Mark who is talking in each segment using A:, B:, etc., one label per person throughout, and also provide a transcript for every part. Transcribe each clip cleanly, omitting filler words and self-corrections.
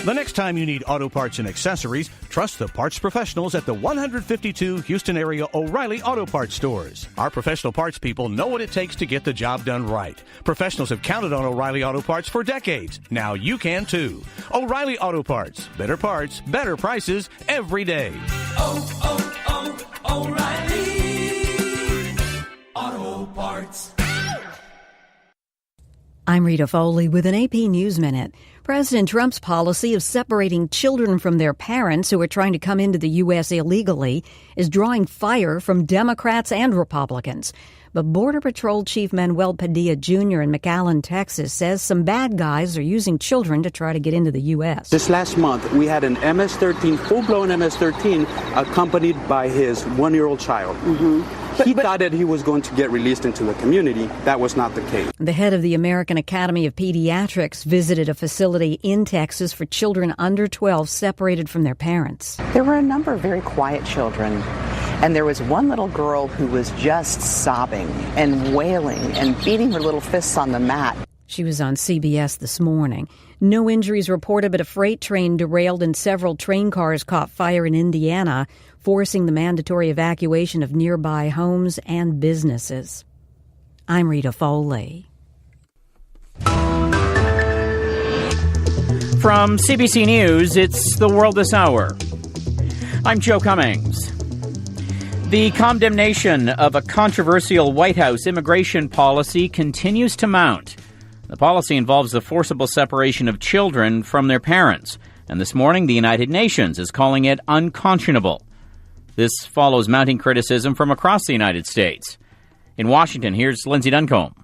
A: The next time you need auto parts and accessories, trust the parts professionals at the 152 Houston area O'Reilly Auto Parts stores. Our professional parts people know what it takes to get the job done right. Professionals have counted on O'Reilly Auto Parts for decades. Now you can too. O'Reilly Auto Parts. Better parts, better prices every day. O'Reilly Auto Parts.
B: I'm Rita Foley with an AP News Minute. President Trump's policy of separating children from their parents who are trying to come into the U.S. illegally is drawing fire from Democrats and Republicans. But Border Patrol Chief Manuel Padilla Jr. in McAllen, Texas, says some bad guys are using children to try to get into the U.S.
C: This last month, we had an MS-13, full-blown MS-13, accompanied by his one-year-old child. He thought that he was going to get released into the community. That was not the case.
B: The head of the American Academy of Pediatrics visited a facility in Texas for children under 12 separated from their parents.
D: There were a number of very quiet children, and there was one little girl who was just sobbing and wailing and beating her little fists on the mat.
B: She was on CBS this morning. No injuries reported, but a freight train derailed and several train cars caught fire in Indiana, forcing the mandatory evacuation of nearby homes and businesses. I'm Rita Foley.
E: From CBC News, it's The World This Hour. I'm Joe Cummings. The condemnation of a controversial White House immigration policy continues to mount. The policy involves the forcible separation of children from their parents, and this morning the United Nations is calling it unconscionable. This follows mounting criticism from across the United States. In Washington, here's Lindsay Duncombe.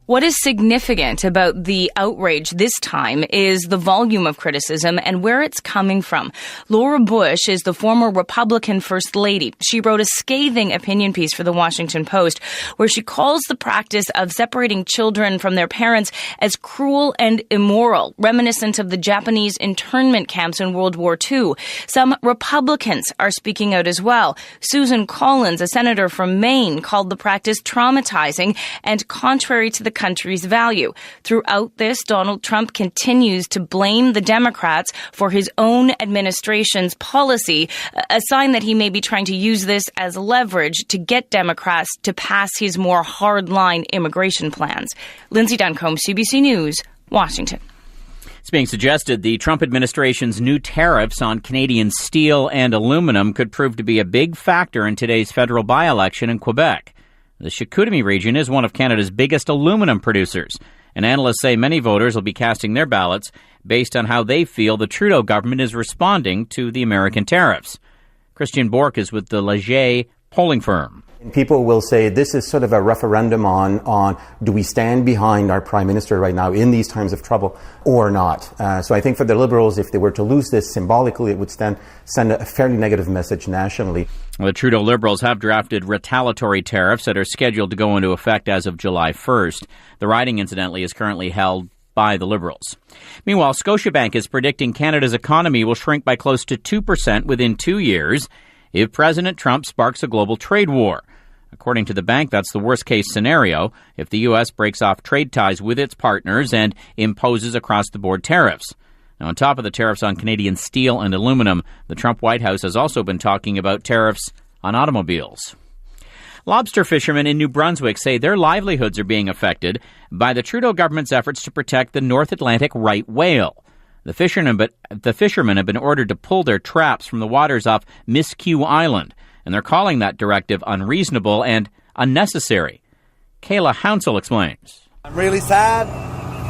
F: What is significant about the outrage this time is the volume of criticism and where it's coming from. Laura Bush is the former Republican First Lady. She wrote a scathing opinion piece for the Washington Post where she calls the practice of separating children from their parents as cruel and immoral, reminiscent of the Japanese internment camps in World War II. Some Republicans are speaking out as well. Susan Collins, a senator from Maine, called the practice traumatizing and contrary to the country's value. Throughout this, Donald Trump continues to blame the Democrats for his own administration's policy, a sign that he may be trying to use this as leverage to get Democrats to pass his more hardline immigration plans. Lindsay Duncombe, CBC News, Washington.
E: It's being suggested the Trump administration's new tariffs on Canadian steel and aluminum could prove to be a big factor in today's federal by-election in Quebec. The Chicoutimi region is one of Canada's biggest aluminum producers, and analysts say many voters will be casting their ballots based on how they feel the Trudeau government is responding to the American tariffs. Christian Bork is with the Leger polling firm.
G: People will say this is sort of a referendum on do we stand behind our Prime Minister right now in these times of trouble or not. So I think for the Liberals, if they were to lose this symbolically, it would send a fairly negative message nationally.
E: Well, the Trudeau Liberals have drafted retaliatory tariffs that are scheduled to go into effect as of July 1st. The riding, incidentally, is currently held by the Liberals. Meanwhile, Scotiabank is predicting Canada's economy will shrink by close to 2% within 2 years if President Trump sparks a global trade war. According to the bank, that's the worst-case scenario if the U.S. breaks off trade ties with its partners and imposes across-the-board tariffs. Now, on top of the tariffs on Canadian steel and aluminum, the Trump White House has also been talking about tariffs on automobiles. Lobster fishermen in New Brunswick say their livelihoods are being affected by the Trudeau government's efforts to protect the North Atlantic right whale. The fishermen have been ordered to pull their traps from the waters off Miscue Island, and they're calling that directive unreasonable and unnecessary. Kayla Hounsell explains.
H: I'm really sad,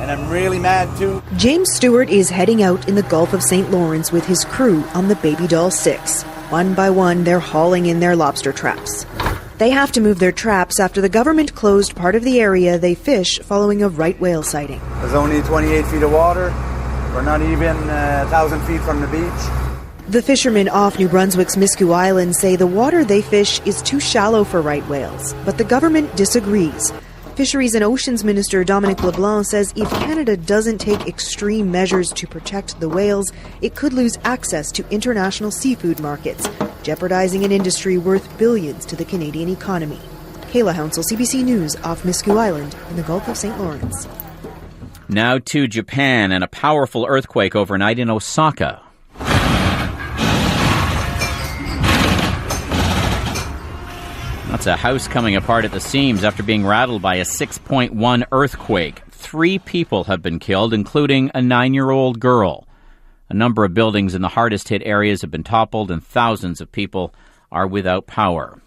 H: and I'm really mad too.
I: James Stewart is heading out in the Gulf of St. Lawrence with his crew on the Baby Doll 6. One by one, they're hauling in their lobster traps. They have to move their traps after the government closed part of the area they fish following a right whale sighting.
H: There's only 28 feet of water. We're not even 1,000 feet from the beach.
I: The fishermen off New Brunswick's Miscue Island say the water they fish is too shallow for right whales, but the government disagrees. Fisheries and Oceans Minister Dominic LeBlanc says if Canada doesn't take extreme measures to protect the whales, it could lose access to international seafood markets, jeopardizing an industry worth billions to the Canadian economy. Kayla Hounsell, CBC News, off Miscou Island in the Gulf of St. Lawrence.
E: Now to Japan and a powerful earthquake overnight in Osaka. That's a house coming apart at the seams after being rattled by a 6.1 earthquake. 3 people have been killed, including a 9-year-old girl. A number of buildings in the hardest-hit areas have been toppled, and thousands of people are without power.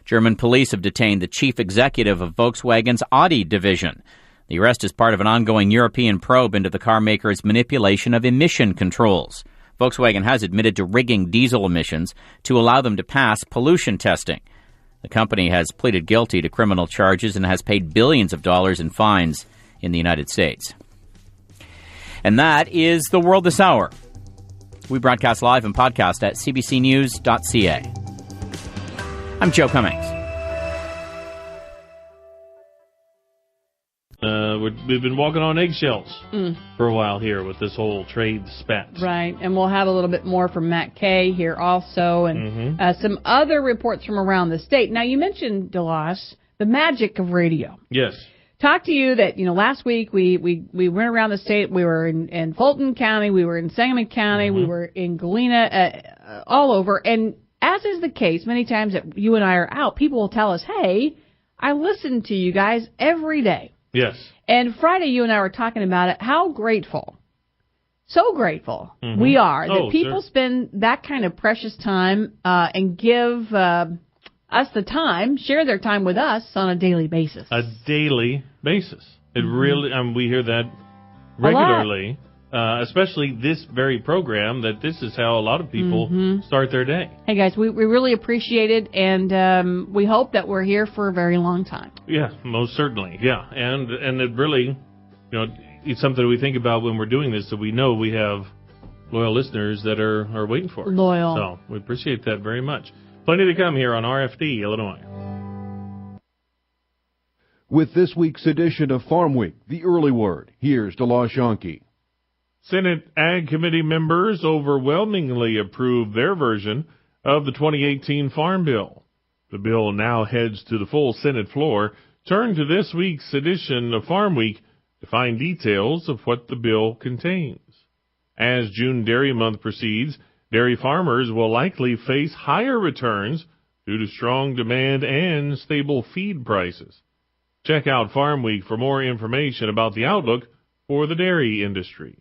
E: German police have detained the chief executive of Volkswagen's Audi division. The arrest is part of an ongoing European probe into the car maker's manipulation of emission controls. Volkswagen has admitted to rigging diesel emissions to allow them to pass pollution testing. The company has pleaded guilty to criminal charges and has paid billions of dollars in fines in the United States. And that is The World This Hour. We broadcast live and podcast at cbcnews.ca. I'm Joe Cummings.
J: We've been walking on eggshells for a while here with this whole trade spat.
K: Right, and we'll have a little bit more from Matt Kay here also, and some other reports from around the state. Now, you mentioned, Delos, the magic of radio.
J: Yes.
K: Talked to you that, last week we went around the state. We were in Fulton County, we were in Sangamon County, we were in Galena, all over. And as is the case, many times that you and I are out, people will tell us, hey, I listen to you guys every day.
J: Yes.
K: And Friday, you and I were talking about it, how grateful, so grateful we are that people spend that kind of precious time and give us the time, share their time with us on a daily basis.
J: A daily basis. It really, we hear that regularly, especially this very program, that this is how a lot of people start their day.
K: Hey, guys, we really appreciate it, and we hope that we're here for a very long time.
J: Yeah, most certainly. Yeah, and it really, it's something we think about when we're doing this, so we know we have loyal listeners that are waiting for us.
K: Loyal.
J: So we appreciate that very much. Plenty to come here on RFD Illinois.
L: With this week's edition of Farm Week, the early word, here's Delos Yonke.
J: Senate Ag Committee members overwhelmingly approved their version of the 2018 Farm Bill. The bill now heads to the full Senate floor. Turn to this week's edition of Farm Week to find details of what the bill contains. As June Dairy Month proceeds, dairy farmers will likely face higher returns due to strong demand and stable feed prices. Check out Farm Week for more information about the outlook for the dairy industry.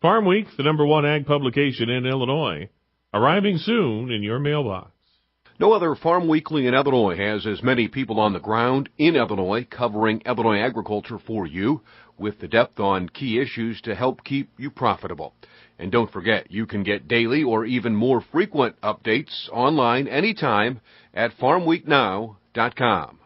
J: Farm Week, the #1 ag publication in Illinois, arriving soon in your mailbox.
L: No other farm weekly in Illinois has as many people on the ground in Illinois covering Illinois agriculture for you with the depth on key issues to help keep you profitable. And don't forget, you can get daily or even more frequent updates online anytime at farmweeknow.com.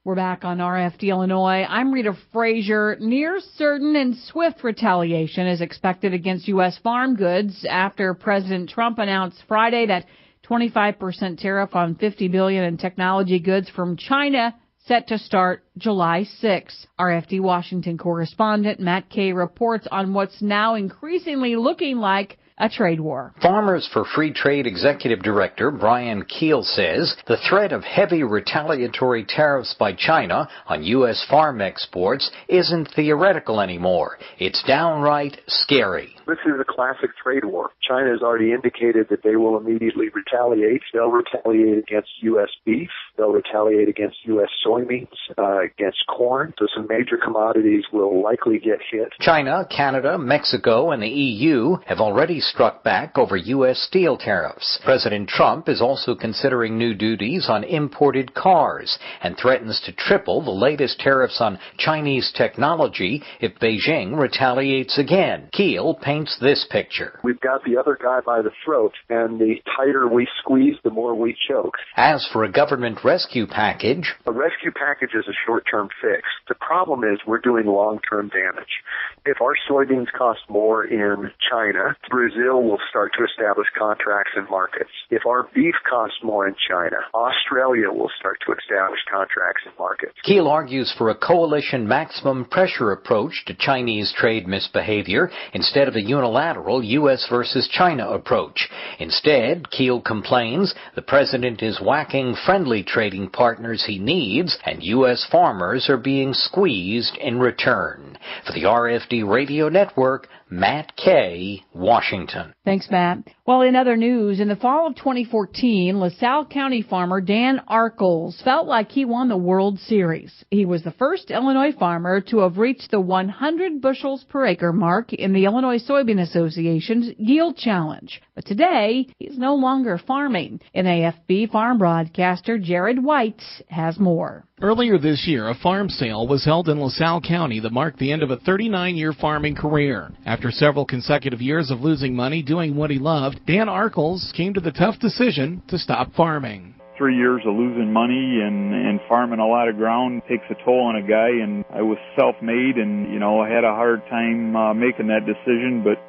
K: We're back on RFD Illinois. I'm Rita Frazier. Near certain and swift retaliation is expected against U.S. farm goods after President Trump announced Friday that 25% tariff on $50 billion in technology goods from China set to start July 6. RFD Washington correspondent Matt Kay reports on what's now increasingly looking like a trade war.
M: Farmers for Free Trade Executive Director Brian Keel says the threat of heavy retaliatory tariffs by China on U.S. farm exports isn't theoretical anymore. It's downright scary.
N: This is a classic trade war. China has already indicated that they will immediately retaliate. They'll retaliate against U.S. beef. They'll retaliate against U.S. soybeans, against corn. So some major commodities will likely get hit.
M: China, Canada, Mexico, and the EU have already struck back over U.S. steel tariffs. President Trump is also considering new duties on imported cars and threatens to triple the latest tariffs on Chinese technology if Beijing retaliates again. Keel paints this picture.
N: We've got the other guy by the throat, and the tighter we squeeze, the more we choke.
M: As for a government rescue package,
N: a rescue package is a short-term fix. The problem is we're doing long-term damage. If our soybeans cost more in China, Brazil Brazil will start to establish contracts and markets. If our beef costs more in China, Australia will start to establish contracts and markets.
M: Keel argues for a coalition maximum pressure approach to Chinese trade misbehavior instead of a unilateral U.S. versus China approach. Instead, Keel complains the president is whacking friendly trading partners he needs, and U.S. farmers are being squeezed in return. For the RFD Radio Network, Matt Kay, Washington.
K: Thanks, Matt. Well, in other news, in the fall of 2014, LaSalle County farmer Dan Arkles felt like he won the World Series. He was the first Illinois farmer to have reached the 100 bushels per acre mark in the Illinois Soybean Association's Yield Challenge. But today, he's no longer farming. NAFB farm broadcaster Jared White has more.
O: Earlier this year, a farm sale was held in LaSalle County that marked the end of a 39-year farming career. After several consecutive years of losing money doing what he loved, Dan Arkles came to the tough decision to stop farming.
P: 3 years of losing money and farming a lot of ground takes a toll on a guy, and I was self-made and, I had a hard time making that decision, but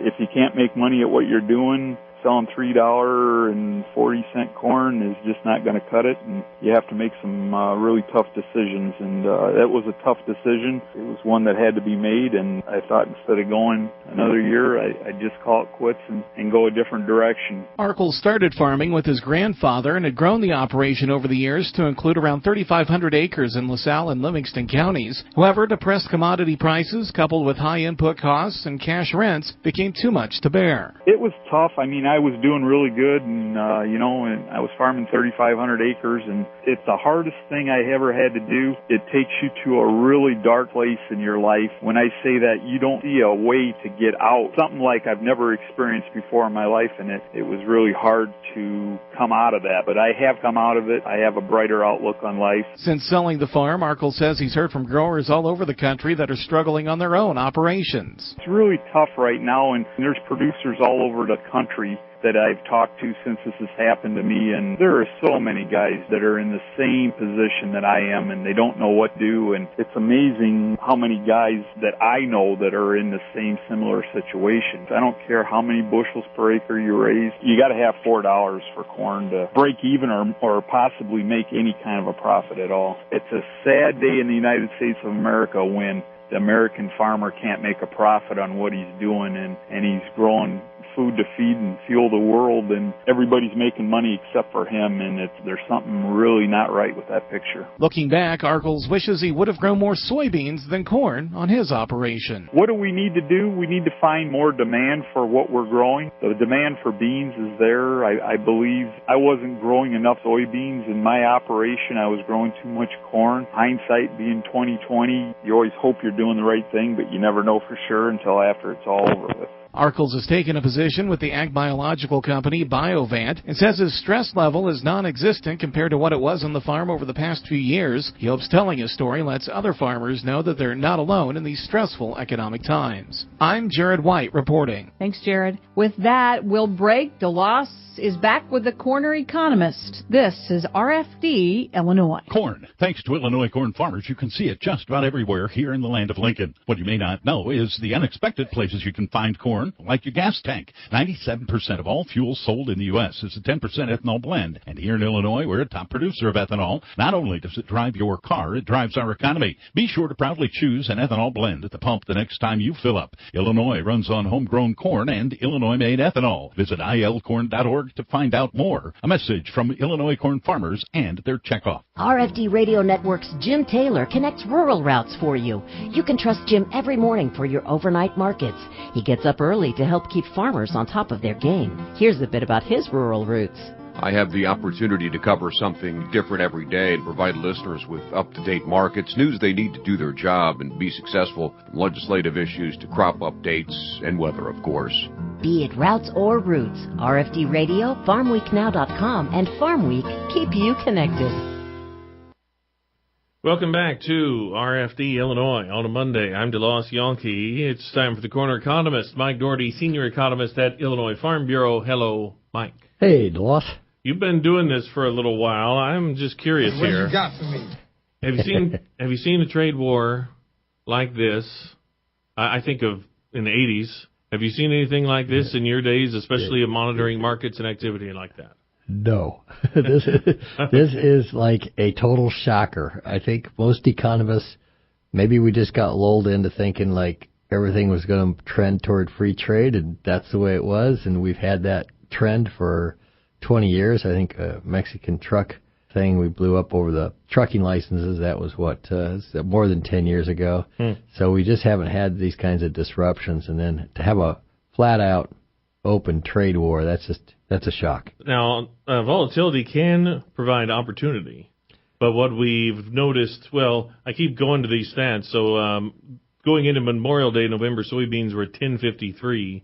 P: if you can't make money at what you're doing, selling $3.40 corn is just not going to cut it, and you have to make some really tough decisions, and that was a tough decision. It was one that had to be made, and I thought instead of going another year, I'd just call it quits and go a different direction.
O: Arkles started farming with his grandfather and had grown the operation over the years to include around 3,500 acres in LaSalle and Livingston counties. However, depressed commodity prices coupled with high input costs and cash rents became too much to bear.
P: It was tough. I was doing really good, and and I was farming 3,500 acres, and it's the hardest thing I ever had to do. It takes you to a really dark place in your life. When I say that, you don't see a way to get out. Something like I've never experienced before in my life, and it was really hard to come out of that. But I have come out of it. I have a brighter outlook on life.
O: Since selling the farm, Arkles says he's heard from growers all over the country that are struggling on their own operations.
P: It's really tough right now, and there's producers all over the country that I've talked to since this has happened to me, and there are so many guys that are in the same position that I am, and they don't know what to do, and it's amazing how many guys that I know that are in the same similar situation. I don't care how many bushels per acre you raise, you got to have $4 for corn to break even or possibly make any kind of a profit at all. It's a sad day in the United States of America when the American farmer can't make a profit on what he's doing, and he's growing food to feed and fuel the world, and everybody's making money except for him, and there's something really not right with that picture.
O: Looking back, Arkles wishes he would have grown more soybeans than corn on his operation.
P: What do we need to do? We need to find more demand for what we're growing. The demand for beans is there. I believe I wasn't growing enough soybeans in my operation. I was growing too much corn. Hindsight being 20/20, you always hope you're doing the right thing, but you never know for sure until after it's all over with.
O: Arkles has taken a position with the ag biological company Biovant and says his stress level is non-existent compared to what it was on the farm over the past few years. He hopes telling his story lets other farmers know that they're not alone in these stressful economic times. I'm Jared White reporting.
K: Thanks, Jared. With that, we'll break. DeLoss is back with the Corner Economist. This is RFD Illinois.
Q: Corn. Thanks to Illinois corn farmers, you can see it just about everywhere here in the land of Lincoln. What you may not know is the unexpected places you can find corn, like your gas tank. 97% of all fuel sold in the U.S. is a 10% ethanol blend. And here in Illinois, we're a top producer of ethanol. Not only does it drive your car, it drives our economy. Be sure to proudly choose an ethanol blend at the pump the next time you fill up. Illinois runs on homegrown corn and Illinois-made ethanol. Visit ilcorn.org to find out more. A message from Illinois corn farmers and their checkoff.
R: RFD Radio Network's Jim Taylor connects rural routes for you. You can trust Jim every morning for your overnight markets. He gets up early to help keep farmers on top of their game. Here's a bit about his rural routes.
L: I have the opportunity to cover something different every day and provide listeners with up-to-date markets, news they need to do their job and be successful, from legislative issues to crop updates and weather, of course.
R: Be it routes or routes, RFD Radio, FarmWeekNow.com, and Farm Week keep you connected.
J: Welcome back to RFD Illinois on a Monday. I'm DeLoss Yonke. It's time for the Corner Economist. Mike Doherty, Senior Economist at Illinois Farm Bureau. Hello, Mike.
S: Hey, DeLoss.
J: You've been doing this for a little while. I'm just curious
S: what
J: here.
S: What you got for me?
J: Have you seen a trade war like this? I think of in the 80s Have you seen anything like this in your days, especially in monitoring markets and activity like that?
S: No. This is like a total shocker. I think most economists, maybe we just got lulled into thinking like everything was going to trend toward free trade, and that's the way it was, and we've had that trend for 20 years. I think a Mexican truck thing we blew up over the trucking licenses, that was more than 10 years ago. So we just haven't had these kinds of disruptions, and then to have a flat out open trade war, that's a shock.
J: Now, volatility can provide opportunity, but what we've noticed, well, I keep going to these stats. So going into Memorial Day, November, soybeans were $10.53,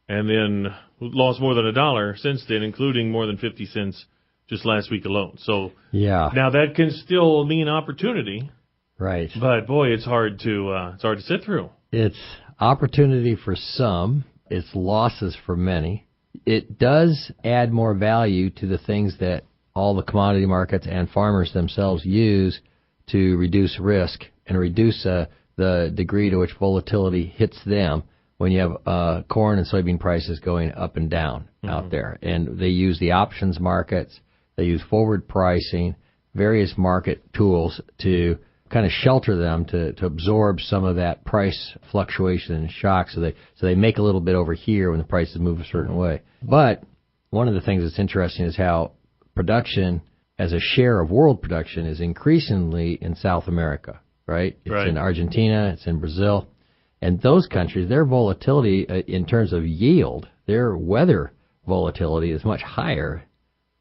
J: and then lost more than $1 since then, including more than 50 cents just last week alone. So
S: yeah,
J: now that can still mean opportunity,
S: right?
J: But boy, it's hard to sit through.
S: It's opportunity for some. It's losses for many. It does add more value to the things that all the commodity markets and farmers themselves use to reduce risk and reduce the degree to which volatility hits them when you have corn and soybean prices going up and down out there. And they use the options markets, they use forward pricing, various market tools to kind of shelter them to absorb some of that price fluctuation and shock, so they make a little bit over here when the prices move a certain way. But one of the things that's interesting is how production as a share of world production is increasingly in South America, right? It's in Argentina, it's in Brazil. And those countries, their volatility in terms of yield, their weather volatility is much higher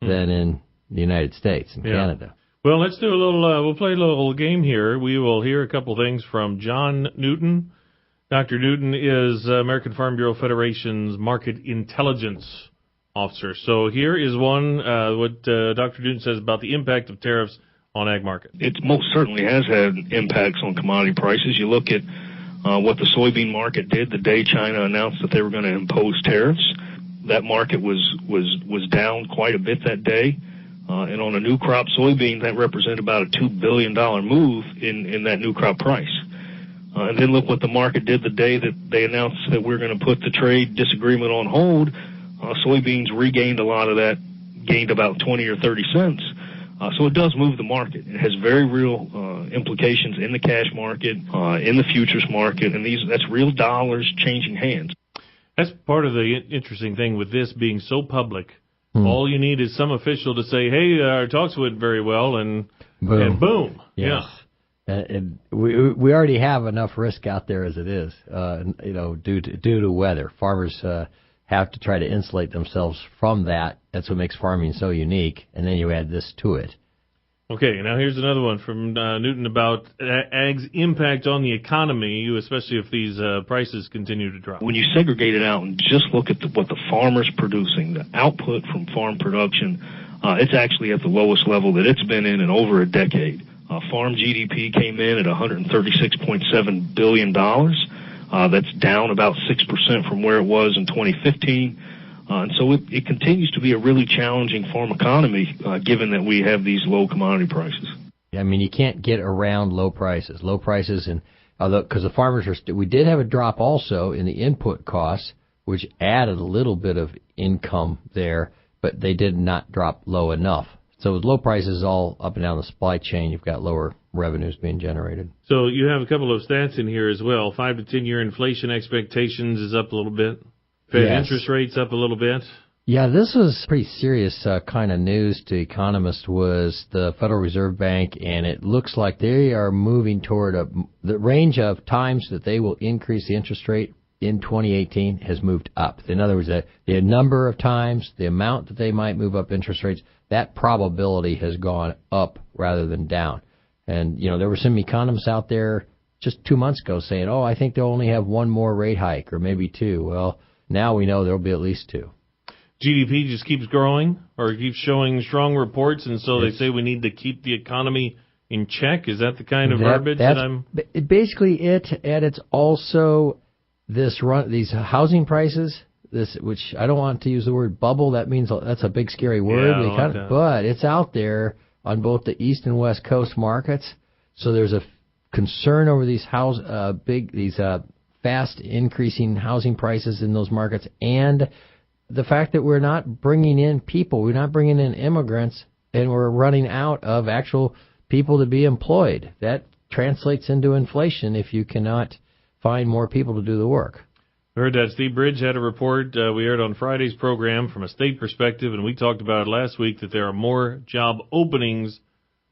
S: than in the United States and Canada.
J: Well, let's do a little, we'll play a little game here. We will hear a couple things from John Newton. Dr. Newton is American Farm Bureau Federation's Market Intelligence Officer. So here is one, what Dr. Newton says about the impact of tariffs on ag markets.
T: It most certainly has had impacts on commodity prices. You look at what the soybean market did the day China announced that they were going to impose tariffs. That market was down quite a bit that day. And on a new crop soybean, that represented about a $2 billion move in that new crop price. And then look what the market did the day that they announced that we're going to put the trade disagreement on hold. Soybeans regained a lot of that, gained about 20 or 30 cents. So it does move the market. It has very real implications in the cash market, in the futures market, and that's real dollars changing hands.
J: That's part of the interesting thing with this being so public. All you need is some official to say, hey, our talks went very well, and boom.
S: Yes. And we already have enough risk out there as it is, due to weather. Farmers have to try to insulate themselves from that. That's what makes farming so unique, and then you add this to it.
J: Okay, now here's another one from Newton about ag's impact on the economy, especially if these prices continue to drop.
T: When you segregate it out and just look at what the farmer's producing, the output from farm production, it's actually at the lowest level that it's been in over a decade. Farm GDP came in at $136.7 billion. That's down about 6% from where it was in 2015. And so it continues to be a really challenging farm economy, given that we have these low commodity prices.
S: I mean, you can't get around low prices. Low prices, and because the farmers we did have a drop also in the input costs, which added a little bit of income there, but they did not drop low enough. So with low prices all up and down the supply chain, you've got lower revenues being generated.
J: So you have a couple of stats in here as well. 5 to 10 year inflation expectations is up a little bit. Fed interest rates up a little bit.
S: Yeah, this was pretty serious kind of news to economists, was the Federal Reserve Bank, and it looks like they are moving toward the range of times that they will increase the interest rate in 2018 has moved up. In other words, the number of times, the amount that they might move up interest rates, that probability has gone up rather than down. And, there were some economists out there just 2 months ago saying, I think they'll only have one more rate hike or maybe two. Well, now we know there'll be at least two.
J: GDP just keeps growing or keeps showing strong reports, and so they say we need to keep the economy in check. Is that the kind of verbiage that I'm...
S: Basically it, and it's also these housing prices, which I don't want to use the word bubble. That means that's a big scary word. But it's out there on both the East and West Coast markets. So there's a concern over these fast increasing housing prices in those markets, and the fact that we're not bringing in people, we're not bringing in immigrants, and we're running out of actual people to be employed. That translates into inflation if you cannot find more people to do the work.
J: We heard that. Steve Bridge had a report we aired on Friday's program from a state perspective, and we talked about it last week that there are more job openings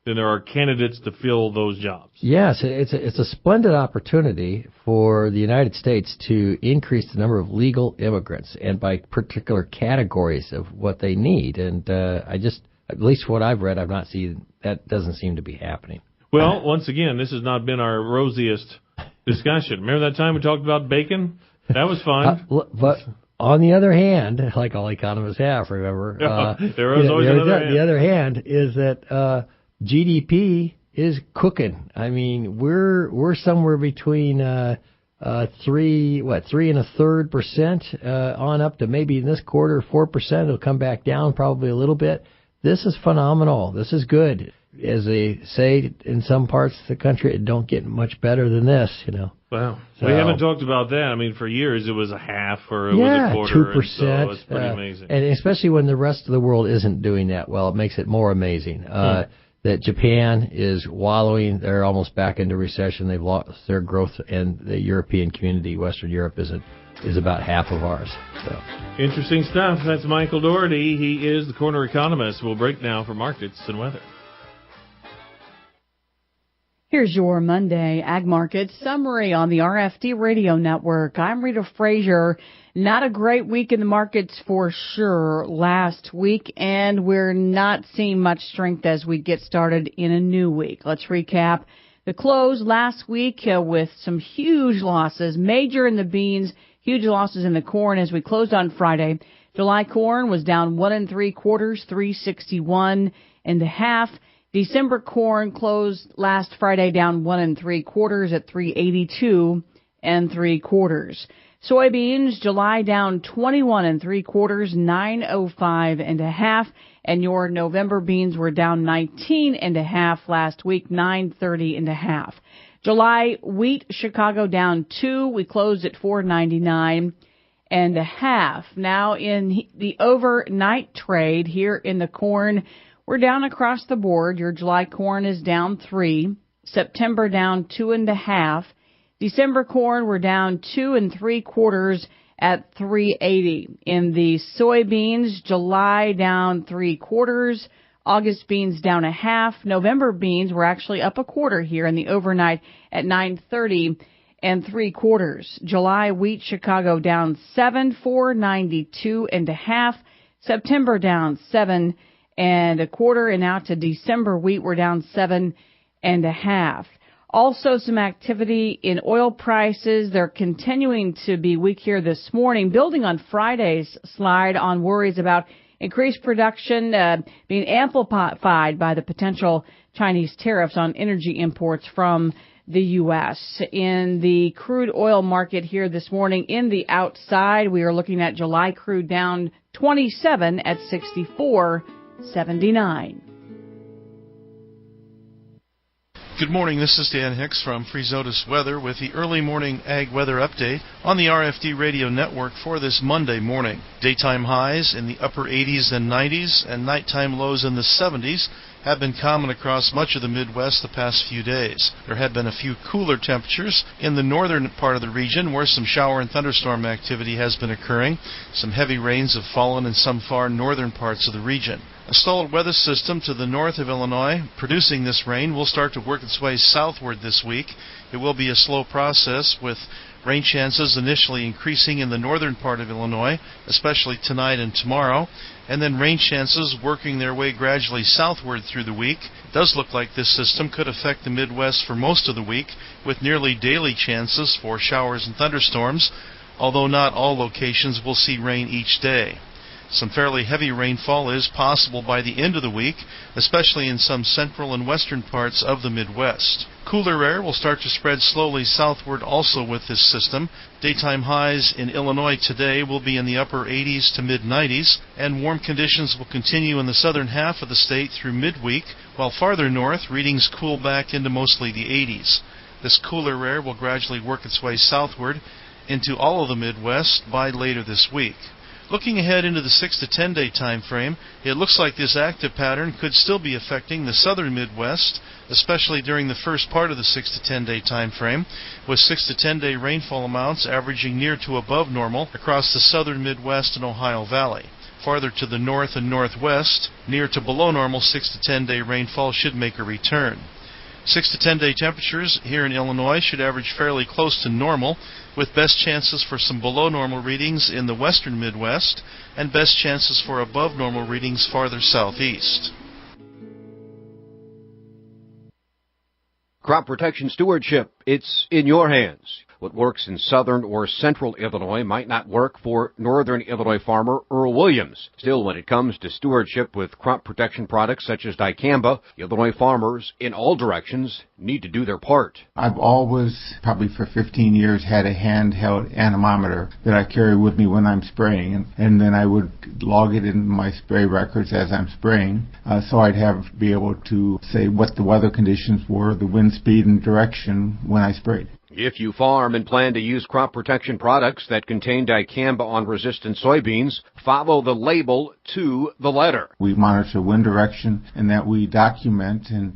J: than there are candidates to fill those jobs.
S: Yes, it's a splendid opportunity for the United States to increase the number of legal immigrants, and by particular categories of what they need. And at least what I've read, I've not seen that doesn't seem to be happening.
J: Well, once again, this has not been our rosiest discussion. Remember that time we talked about bacon? That was fun.
S: But on the other hand, like all economists have, remember,
J: there was always another hand.
S: The other hand is that GDP is cooking. I mean, we're somewhere between 3.33% on up to maybe in this quarter 4%. It'll come back down probably a little bit. This is phenomenal. This is good. As they say in some parts of the country, it don't get much better than this, you know.
J: Wow. So, we haven't talked about that. I mean, for years it was a half or it was a quarter.
S: 2%.
J: So it's pretty amazing.
S: And especially when the rest of the world isn't doing that well, it makes it more amazing. That Japan is wallowing. They're almost back into recession. They've lost their growth, and the European community, Western Europe, is about half of ours. So.
J: Interesting stuff. That's Michael Doherty. He is the Corner Economist. We'll break now for markets and weather.
K: Here's your Monday Ag Market summary on the RFD Radio Network. I'm Rita Frazier. Not a great week in the markets for sure last week, and we're not seeing much strength as we get started in a new week. Let's recap the close last week with some huge losses, major in the beans, huge losses in the corn as we closed on Friday. July corn was down 1 3/4, 361.5. December corn closed last Friday down 1 3/4 at 382 3/4. Soybeans, July down 21 3/4, 905.5. And your November beans were down 19.5 last week, 930.5. July wheat, Chicago down 2. We closed at 499.5. Now in the overnight trade here in the corn, we're down across the board. Your July corn is down 3. September down 2.5. December corn, we're down 2 3/4 at 380. In the soybeans, July down 3/4. August beans down 1/2. November beans were actually up 1/4 here in the overnight at 930 3/4. July wheat, Chicago down 7, 492.5. September down 7 1/4, and out to December wheat, we're down 7.5. Also, some activity in oil prices. They're continuing to be weak here this morning, building on Friday's slide on worries about increased production being amplified by the potential Chinese tariffs on energy imports from the U.S. In the crude oil market here this morning, in the outside, we are looking at July crude down 27 at 64.79.
U: Good morning, this is Dan Hicks from Freezotis Weather with the early morning ag weather update on the RFD Radio Network for this Monday morning. Daytime highs in the upper 80s and 90s and nighttime lows in the 70s have been common across much of the Midwest the past few days. There have been a few cooler temperatures in the northern part of the region where some shower and thunderstorm activity has been occurring. Some heavy rains have fallen in some far northern parts of the region. A stalled weather system to the north of Illinois producing this rain will start to work its way southward this week. It will be a slow process with rain chances initially increasing in the northern part of Illinois, especially tonight and tomorrow, and then rain chances working their way gradually southward through the week. It does look like this system could affect the Midwest for most of the week, with nearly daily chances for showers and thunderstorms, although not all locations will see rain each day. Some fairly heavy rainfall is possible by the end of the week, especially in some central and western parts of the Midwest. Cooler air will start to spread slowly southward also with this system. Daytime highs in Illinois today will be in the upper 80s to mid-90s, and warm conditions will continue in the southern half of the state through midweek, while farther north, readings cool back into mostly the 80s. This cooler air will gradually work its way southward into all of the Midwest by later this week. Looking ahead into the 6 to 10 day time frame, it looks like this active pattern could still be affecting the southern Midwest, especially during the first part of the 6 to 10 day time frame, with 6 to 10 day rainfall amounts averaging near to above normal across the southern Midwest and Ohio Valley. Farther to the north and northwest, near to below normal 6 to 10 day rainfall should make a return. 6 to 10 day temperatures here in Illinois should average fairly close to normal, with best chances for some below normal readings in the western Midwest and best chances for above normal readings farther southeast.
L: Crop protection stewardship, it's in your hands. What works in southern or central Illinois might not work for northern Illinois farmer Earl Williams. Still, when it comes to stewardship with crop protection products such as dicamba, Illinois farmers in all directions need to do their part.
A: I've always, probably for 15 years, had a handheld anemometer that I carry with me when I'm spraying, and then I would log it in my spray records as I'm spraying, so I'd be able to say what the weather conditions were, the wind speed and direction when I sprayed.
L: If you farm and plan to use crop protection products that contain dicamba on resistant soybeans, follow the label to the letter.
A: We monitor wind direction and that we document and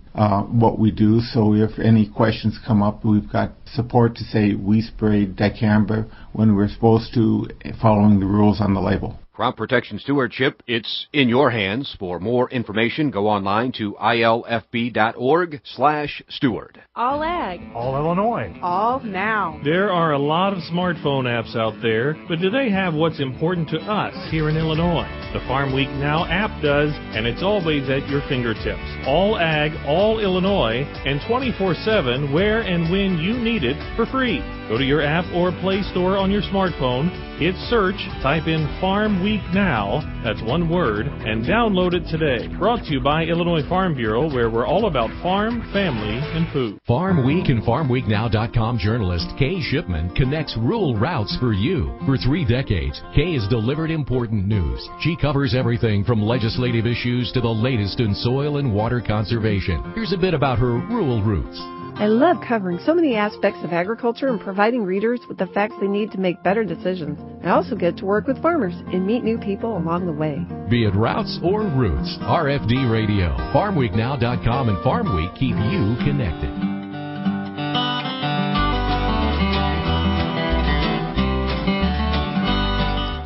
A: what we do, so if any questions come up, we've got support to say we sprayed dicamba when we're supposed to, following the rules on the label.
L: Crop protection stewardship, it's in your hands. For more information, go online to ilfb.org/steward.
V: All Ag.
W: All Illinois.
V: All Now.
J: There are a lot of smartphone apps out there, but do they have what's important to us here in Illinois? The Farm Week Now app does, and it's always at your fingertips. All Ag, all Illinois, and 24/7 where and when you need it for free. Go to your app or Play Store on your smartphone, hit search, type in Farm Week Now, that's one word, and download it today. Brought to you by Illinois Farm Bureau, where we're all about farm, family, and food.
X: Farm Week and FarmWeekNow.com journalist Kay Shipman connects rural routes for you. For 3 decades, Kay has delivered important news. She covers everything from legislative issues to the latest in soil and water conservation. Here's a bit about her rural roots.
V: I love covering so many aspects of agriculture and providing readers with the facts they need to make better decisions. I also get to work with farmers and meet new people along the way.
X: Be it routes or roots, RFD Radio, FarmWeekNow.com and Farm Week keep you connected.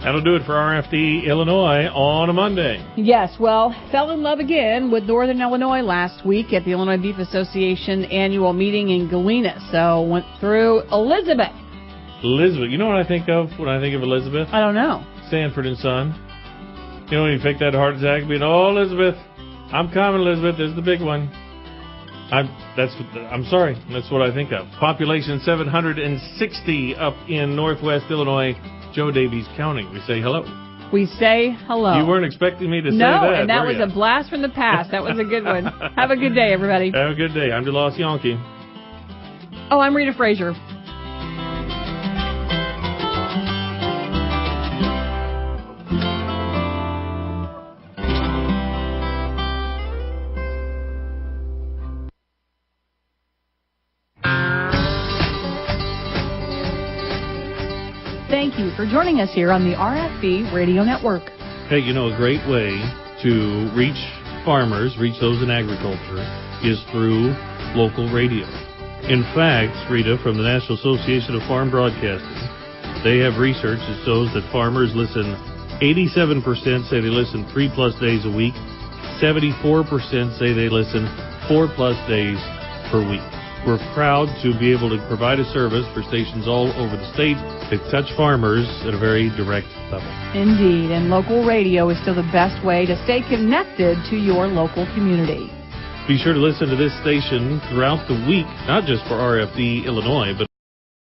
J: That'll do it for RFD Illinois on a Monday.
K: Yes, well, fell in love again with Northern Illinois last week at the Illinois Beef Association annual meeting in Galena. So went through Elizabeth.
J: Elizabeth, you know what I think of when I think of Elizabeth?
K: I don't know.
J: Sanford and Son. You know when you fake that heart attack, being, oh, Elizabeth, I'm coming, Elizabeth, this is the big one. I'm sorry, that's what I think of. Population 760 up in northwest Illinois. Joe Davies County. We say hello.
K: We say hello.
J: You weren't expecting me to say that,
K: No, and that was
J: you?
K: a blast from the past. That was a good one. Have a good day, everybody.
J: Have a good day. I'm DeLoss Yankee.
K: Oh, I'm Rita Frazier. Thank you for joining us here on the RFD Radio Network.
J: Hey, you know, a great way to reach farmers, reach those in agriculture, is through local radio. In fact, Rita, from the National Association of Farm Broadcasting, they have research that shows that farmers listen, 87% say they listen 3+ days a week, 74% say they listen 4+ days per week. We're proud to be able to provide a service for stations all over the state that touch farmers at a very direct level.
K: Indeed, and local radio is still the best way to stay connected to your local community.
J: Be sure to listen to this station throughout the week, not just for RFD Illinois, but